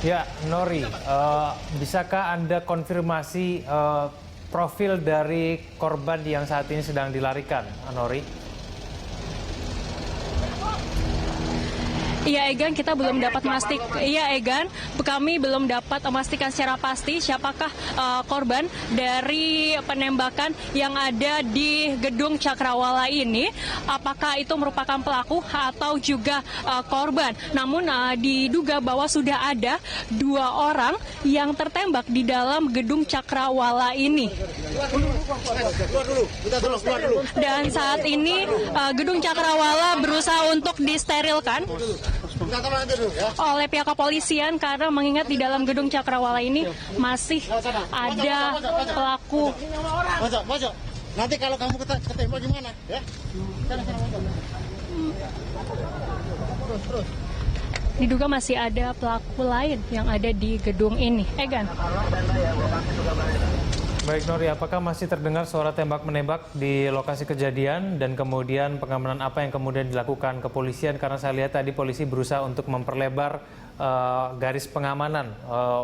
Ya, Nori, bisakah Anda konfirmasi profil dari korban yang saat ini sedang dilarikan, Nori? Iya Egan, kita belum dapat kami belum dapat memastikan secara pasti siapakah korban dari penembakan yang ada di gedung Cakrawala ini. Apakah itu merupakan pelaku atau juga korban? Namun diduga bahwa sudah ada 2 orang yang tertembak di dalam gedung Cakrawala ini. Dan saat ini gedung Cakrawala berusaha untuk disterilkan oleh pihak kepolisian karena mengingat di dalam gedung Cakrawala ini masih ada pelaku. Nanti kalau kamu ketembak gimana? Ya? Diduga masih ada pelaku lain yang ada di gedung ini. Egan. Baik Nori, apakah masih terdengar suara tembak-menembak di lokasi kejadian dan kemudian pengamanan apa yang kemudian dilakukan kepolisian? Karena saya lihat tadi polisi berusaha untuk memperlebar garis pengamanan.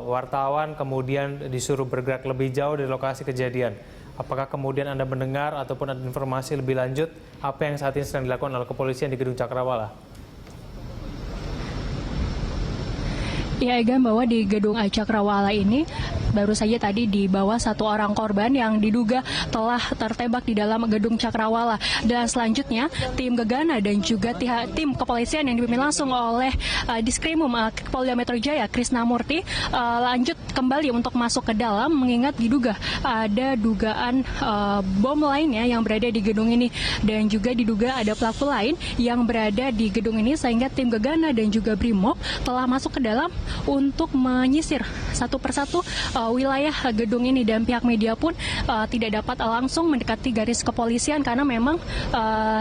Wartawan kemudian disuruh bergerak lebih jauh dari lokasi kejadian. Apakah kemudian Anda mendengar ataupun ada informasi lebih lanjut apa yang saat ini sedang dilakukan oleh kepolisian di gedung Cakrawala? Ya Egan, bahwa di gedung Cakrawala ini baru saja tadi dibawa 1 orang korban yang diduga telah tertembak di dalam gedung Cakrawala. Dan selanjutnya tim Gegana dan juga tim kepolisian yang dipimpin langsung oleh Diskrimum Polda Metro Jaya Krisnamurti lanjut kembali untuk masuk ke dalam mengingat diduga ada dugaan bom lainnya yang berada di gedung ini dan juga diduga ada pelaku lain yang berada di gedung ini sehingga tim Gegana dan juga Brimob telah masuk ke dalam untuk menyisir satu persatu wilayah gedung ini dan pihak media pun tidak dapat langsung mendekati garis kepolisian karena memang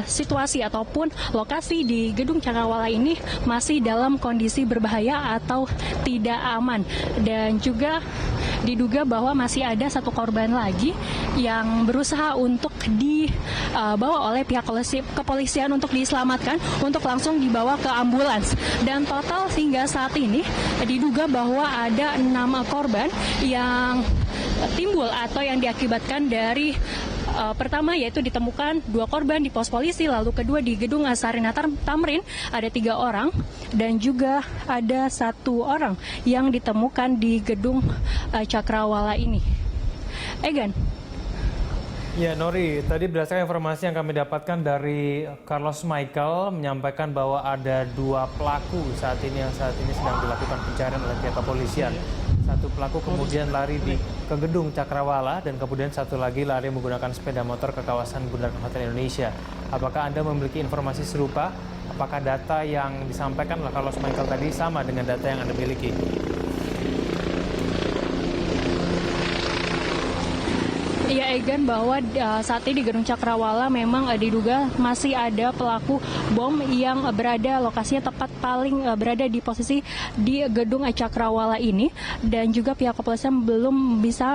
situasi ataupun lokasi di gedung Cakrawala ini masih dalam kondisi berbahaya atau tidak aman dan juga diduga bahwa masih ada 1 korban lagi yang berusaha untuk dibawa oleh pihak kepolisian untuk diselamatkan untuk langsung dibawa ke ambulans dan total hingga saat ini diduga bahwa ada 6 korban yang timbul atau yang diakibatkan dari pertama yaitu ditemukan 2 korban di pos polisi, lalu kedua di gedung Sarina Tamrin ada 3 orang dan juga ada 1 orang yang ditemukan di gedung Cakrawala ini. Egan. Ya Nori, tadi berdasarkan informasi yang kami dapatkan dari Carlos Michael menyampaikan bahwa ada 2 pelaku saat ini yang sedang dilakukan pencarian oleh pihak kepolisian. 1 pelaku kemudian lari ke gedung Cakrawala dan kemudian 1 lagi lari menggunakan sepeda motor ke kawasan Bundaran Hotel Indonesia. Apakah Anda memiliki informasi serupa? Apakah data yang disampaikan oleh Carlos Michael tadi sama dengan data yang Anda miliki? Ya Egan, bahwa saat ini di gedung Cakrawala memang diduga masih ada pelaku bom yang berada lokasinya tepat paling berada di posisi di gedung Cakrawala ini dan juga pihak kepolisian belum bisa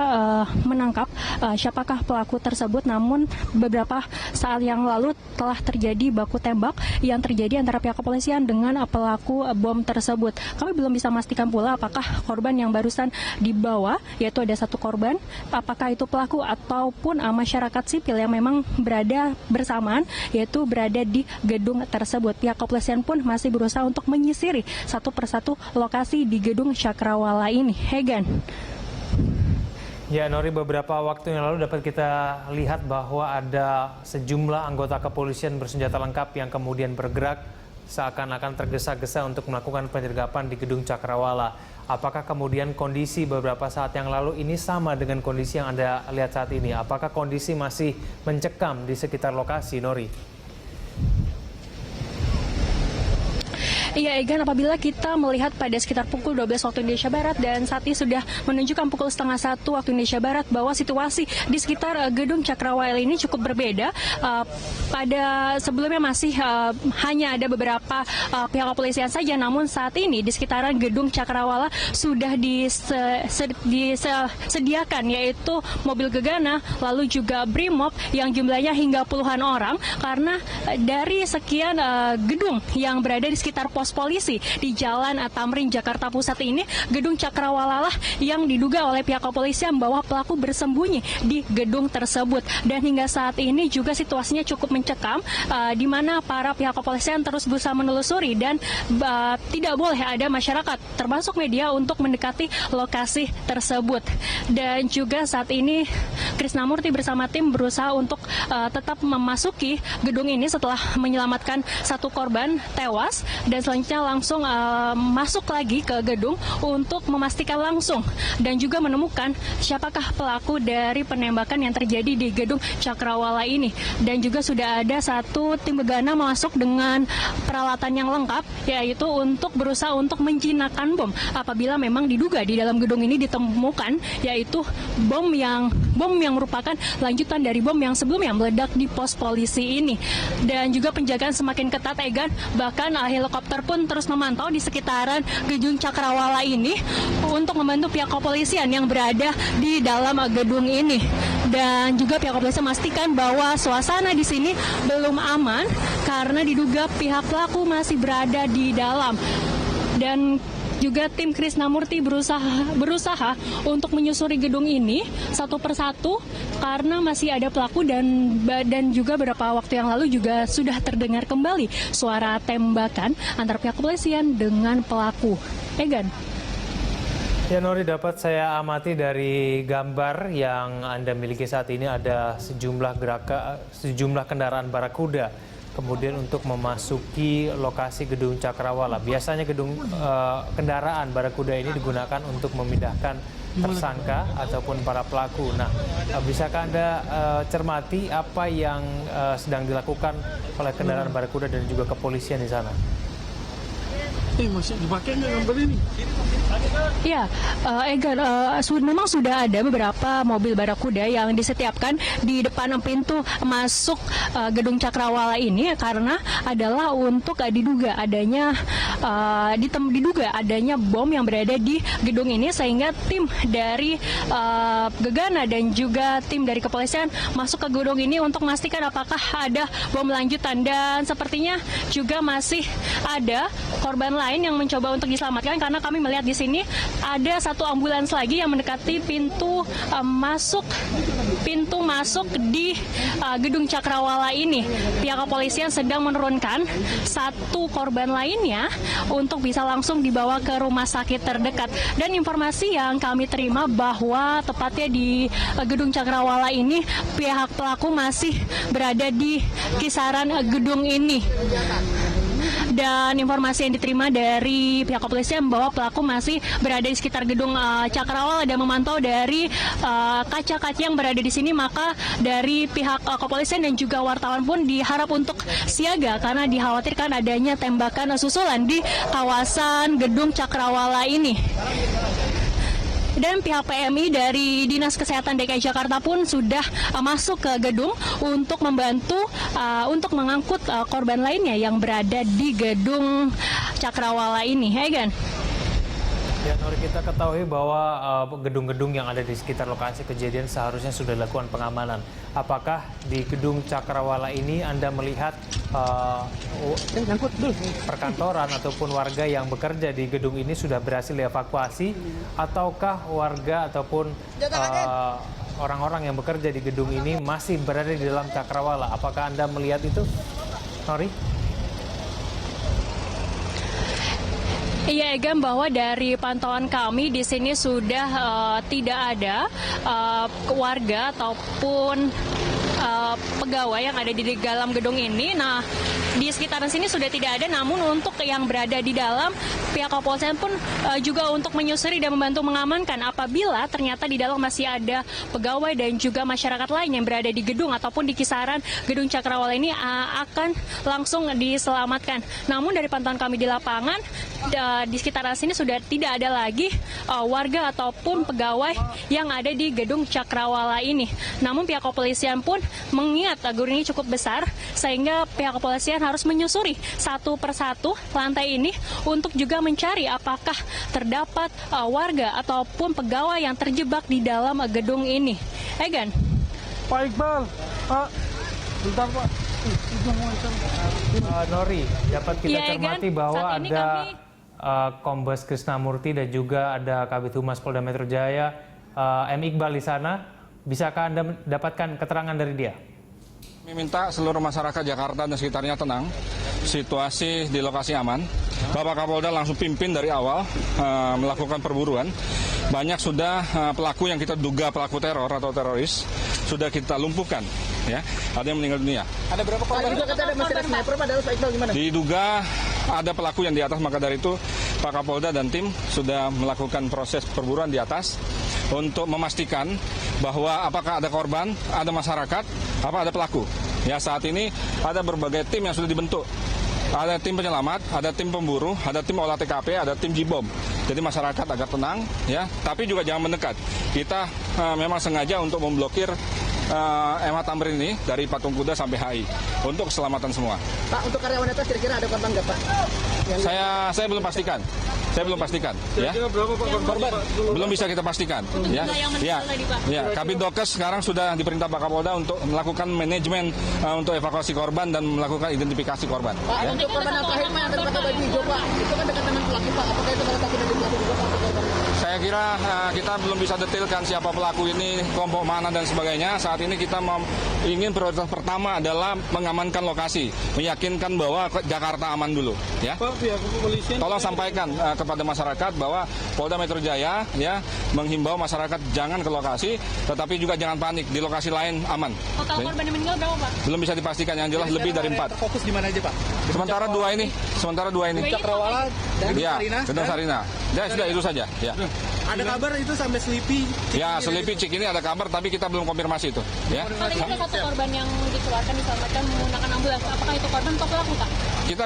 menangkap siapakah pelaku tersebut, namun beberapa saat yang lalu telah terjadi baku tembak yang terjadi antara pihak kepolisian dengan pelaku bom tersebut. Kami belum bisa memastikan pula apakah korban yang barusan dibawa yaitu ada 1 korban, apakah itu pelaku ataupun masyarakat sipil yang memang berada bersamaan yaitu berada di gedung tersebut. Pihak kepolisian pun masih berusaha untuk menyisiri satu persatu lokasi di gedung Cakrawala ini. Egan. Ya Nori, beberapa waktu yang lalu dapat kita lihat bahwa ada sejumlah anggota kepolisian bersenjata lengkap yang kemudian bergerak seakan-akan tergesa-gesa untuk melakukan penyergapan di gedung Cakrawala. Apakah kemudian kondisi beberapa saat yang lalu ini sama dengan kondisi yang Anda lihat saat ini? Apakah kondisi masih mencekam di sekitar lokasi, Nori? Iya Egan, apabila kita melihat pada sekitar pukul 12 waktu Indonesia Barat dan saat ini sudah menunjukkan pukul 12:30 waktu Indonesia Barat bahwa situasi di sekitar gedung Cakrawala ini cukup berbeda. Pada sebelumnya masih hanya ada beberapa pihak kepolisian saja, namun saat ini di sekitaran gedung Cakrawala sudah disediakan yaitu mobil Gegana, lalu juga Brimob yang jumlahnya hingga puluhan orang karena dari sekian gedung yang berada di sekitar pos pos polisi di Jalan Tamrin, Jakarta Pusat ini, gedung Cakrawala lah yang diduga oleh pihak kepolisian bahwa pelaku bersembunyi di gedung tersebut. Dan hingga saat ini juga situasinya cukup mencekam, di mana para pihak kepolisian terus berusaha menelusuri dan tidak boleh ada masyarakat termasuk media untuk mendekati lokasi tersebut. Dan juga saat ini Krisnamurti bersama tim berusaha untuk tetap memasuki gedung ini setelah menyelamatkan satu korban tewas, dan selanjutnya langsung masuk lagi ke gedung untuk memastikan langsung dan juga menemukan siapakah pelaku dari penembakan yang terjadi di gedung Cakrawala ini. Dan juga sudah ada satu tim gegana masuk dengan peralatan yang lengkap, yaitu untuk berusaha untuk menjinakkan bom apabila memang diduga di dalam gedung ini ditemukan yaitu bom yang merupakan lanjutan dari bom yang sebelumnya meledak di pos polisi ini. Dan juga penjagaan semakin ketat, Egan, bahkan helikopter pun terus memantau di sekitaran gedung Cakrawala ini untuk membantu pihak kepolisian yang berada di dalam gedung ini. Dan juga pihak kepolisian memastikan bahwa suasana di sini belum aman karena diduga pihak pelaku masih berada di dalam. Dan juga tim Krisnamurti berusaha untuk menyusuri gedung ini satu persatu karena masih ada pelaku, dan juga beberapa waktu yang lalu juga sudah terdengar kembali suara tembakan antara pihak kepolisian dengan pelaku. Egan. Ya, Nori, dapat saya amati dari gambar yang Anda miliki saat ini ada sejumlah kendaraan barakuda kemudian untuk memasuki lokasi gedung Cakrawala. Biasanya kendaraan barakuda ini digunakan untuk memindahkan tersangka ataupun para pelaku. Nah, bisakah Anda cermati apa yang sedang dilakukan oleh kendaraan barakuda dan juga kepolisian di sana? Masih dipakai nggak gambar ini? Ya, Egan, memang sudah ada beberapa mobil barakuda yang disetiapkan di depan pintu masuk gedung Cakrawala ini karena adalah untuk diduga adanya bom yang berada di gedung ini, sehingga tim dari gegana dan juga tim dari kepolisian masuk ke gedung ini untuk memastikan apakah ada bom lanjutan. Dan sepertinya juga masih ada korban lain yang mencoba untuk diselamatkan karena kami melihat di sini ada satu ambulans lagi yang mendekati pintu masuk di gedung Cakrawala ini. Pihak kepolisian sedang menurunkan satu korban lainnya untuk bisa langsung dibawa ke rumah sakit terdekat. Dan informasi yang kami terima bahwa tepatnya di gedung Cakrawala ini pihak pelaku masih berada di kisaran gedung ini. Dan informasi yang diterima dari pihak kepolisian bahwa pelaku masih berada di sekitar gedung Cakrawala dan memantau dari kaca-kaca yang berada di sini. Maka dari pihak kepolisian dan juga wartawan pun diharap untuk siaga karena dikhawatirkan adanya tembakan susulan di kawasan gedung Cakrawala ini. Dan pihak PMI dari Dinas Kesehatan DKI Jakarta pun sudah masuk ke gedung untuk membantu untuk mengangkut korban lainnya yang berada di gedung Cakrawala ini. Egan. Ya, Nori, kita ketahui bahwa gedung-gedung yang ada di sekitar lokasi kejadian seharusnya sudah dilakukan pengamanan. Apakah di gedung Cakrawala ini Anda melihat perkantoran ataupun warga yang bekerja di gedung ini sudah berhasil dievakuasi, ataukah warga ataupun orang-orang yang bekerja di gedung ini masih berada di dalam Cakrawala? Apakah Anda melihat itu, Nori? Iya, Egan, bahwa dari pantauan kami di sini sudah tidak ada warga ataupun pegawai yang ada di dalam gedung ini. Nah, di sekitaran sini sudah tidak ada, namun untuk yang berada di dalam, pihak kepolisian pun juga untuk menyusuri dan membantu mengamankan apabila ternyata di dalam masih ada pegawai dan juga masyarakat lain yang berada di gedung ataupun di kisaran gedung Cakrawala ini akan langsung diselamatkan. Namun dari pantauan kami di lapangan, di sekitaran sini sudah tidak ada lagi warga ataupun pegawai yang ada di gedung Cakrawala ini. Namun pihak kepolisian pun mengingat gedung ini cukup besar, sehingga pihak kepolisian harus menyusuri satu persatu lantai ini untuk juga mencari apakah terdapat warga ataupun pegawai yang terjebak di dalam gedung ini. Egan. Pak Iqbal, Pak, bentar Pak. Nori, dapat kita Iya, cermati Egan. bahwa Saat ini ada kami- Kombes Krisnamurti dan juga ada Kabid Humas Polda Metro Jaya, M. Iqbal di sana. Bisakah Anda mendapatkan keterangan dari dia? Kami minta seluruh masyarakat Jakarta dan sekitarnya tenang, situasi di lokasi aman. Bapak Kapolda langsung pimpin dari awal melakukan perburuan. Banyak sudah pelaku yang kita duga pelaku teror atau teroris sudah kita lumpuhkan. Ya, ada yang meninggal dunia. Ada berapa korban? Juga kata ada masih ada sniper padahal Pak Iqbal gimana? Diduga ada pelaku yang di atas, maka dari itu Pak Kapolda dan tim sudah melakukan proses perburuan di atas untuk memastikan bahwa apakah ada korban, ada masyarakat, apa ada pelaku. Ya, saat ini ada berbagai tim yang sudah dibentuk. Ada tim penyelamat, ada tim pemburu, ada tim olah TKP, ada tim Jibom. Jadi masyarakat agak tenang, ya. Tapi juga jangan mendekat. Kita memang sengaja untuk memblokir MH Tamrin ini dari Patung Kuda sampai HI untuk keselamatan semua. Pak, untuk karyawan atas kira-kira ada korban nggak Pak? Saya belum pastikan. Saya belum pastikan, ya. Korban? Belum bisa kita pastikan, ya. Ya, ya. Kabid Dokes sekarang sudah diperintah Pak Kapolda untuk melakukan manajemen untuk evakuasi korban dan melakukan identifikasi korban. Pak, Ya. untuk korban yang terakhir Pak yang tadi pakai baju hijau Pak, itu kan dekat dengan pelaku Pak. Apakah itu salah satu dari pelaku juga Pak untuk korban? Saya kira kita belum bisa detailkan siapa pelaku ini, kelompok mana dan sebagainya. Saat ini kita ingin prioritas pertama adalah mengamankan lokasi, meyakinkan bahwa Jakarta aman dulu, ya. Tolong sampaikan kepada masyarakat bahwa Polda Metro Jaya ya menghimbau masyarakat jangan ke lokasi, tetapi juga jangan panik, di lokasi lain aman. Total korban yang meninggal berapa, Pak? Belum bisa dipastikan, yang jelas lebih dari 4. Fokus di mana aja Pak? Sementara dua ini. Cakrawala dan Ya, Sarina. Gedung Sarina. Ya sudah itu saja. Ya. Ada kabar itu sampai Sleepy. Ya, Selipi Cik ini ada kabar, tapi kita belum konfirmasi itu. Ya. Saat ini ada satu korban yang dikeluarkan diselamatkan menggunakan ambulans. Apakah itu korban atau pelaku, Pak? Kita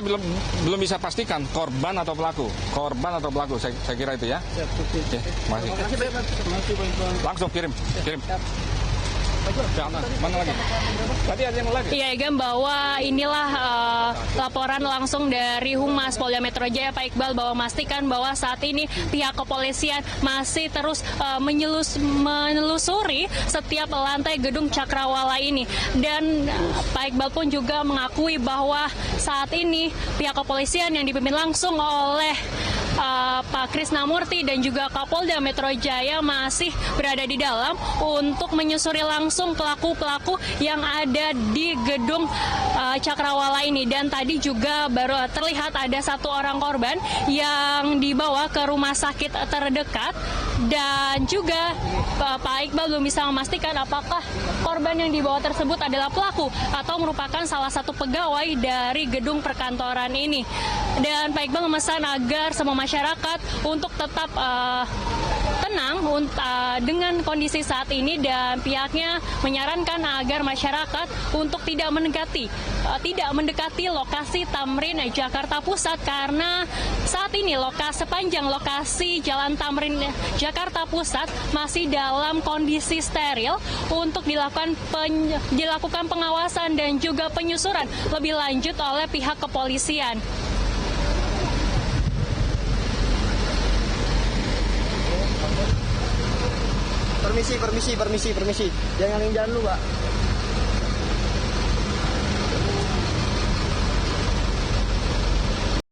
belum bisa pastikan korban atau pelaku. Korban atau pelaku, saya kira itu ya. Ya, masih. Langsung kirim. Jangan, mana lagi? Tadi ada yang lagi. Iya, Egan, bahwa inilah laporan langsung dari Humas Polda Metro Jaya, Pak Iqbal, bahwa memastikan bahwa saat ini pihak kepolisian masih terus menelusuri setiap lantai gedung Cakrawala ini. Dan Pak Iqbal pun juga mengakui bahwa saat ini pihak kepolisian yang dipimpin langsung oleh Pak Krisnamurti dan juga Kapolda Metro Jaya masih berada di dalam untuk menyusuri langsung pelaku-pelaku yang ada di gedung Cakrawala ini. Dan tadi juga baru terlihat ada satu orang korban yang dibawa ke rumah sakit terdekat. Dan juga Pak Iqbal belum bisa memastikan apakah korban yang dibawa tersebut adalah pelaku atau merupakan salah satu pegawai dari gedung perkantoran ini. Dan Pak Iqbal memesan agar semua masyarakat untuk tetap tenang dengan kondisi saat ini, dan pihaknya menyarankan agar masyarakat untuk tidak mendekati lokasi Tamrin Jakarta Pusat, karena saat ini sepanjang lokasi Jalan Tamrin Jakarta Pusat masih dalam kondisi steril untuk dilakukan pengawasan dan juga penyusuran lebih lanjut oleh pihak kepolisian. Permisi. Jangan dulu Pak.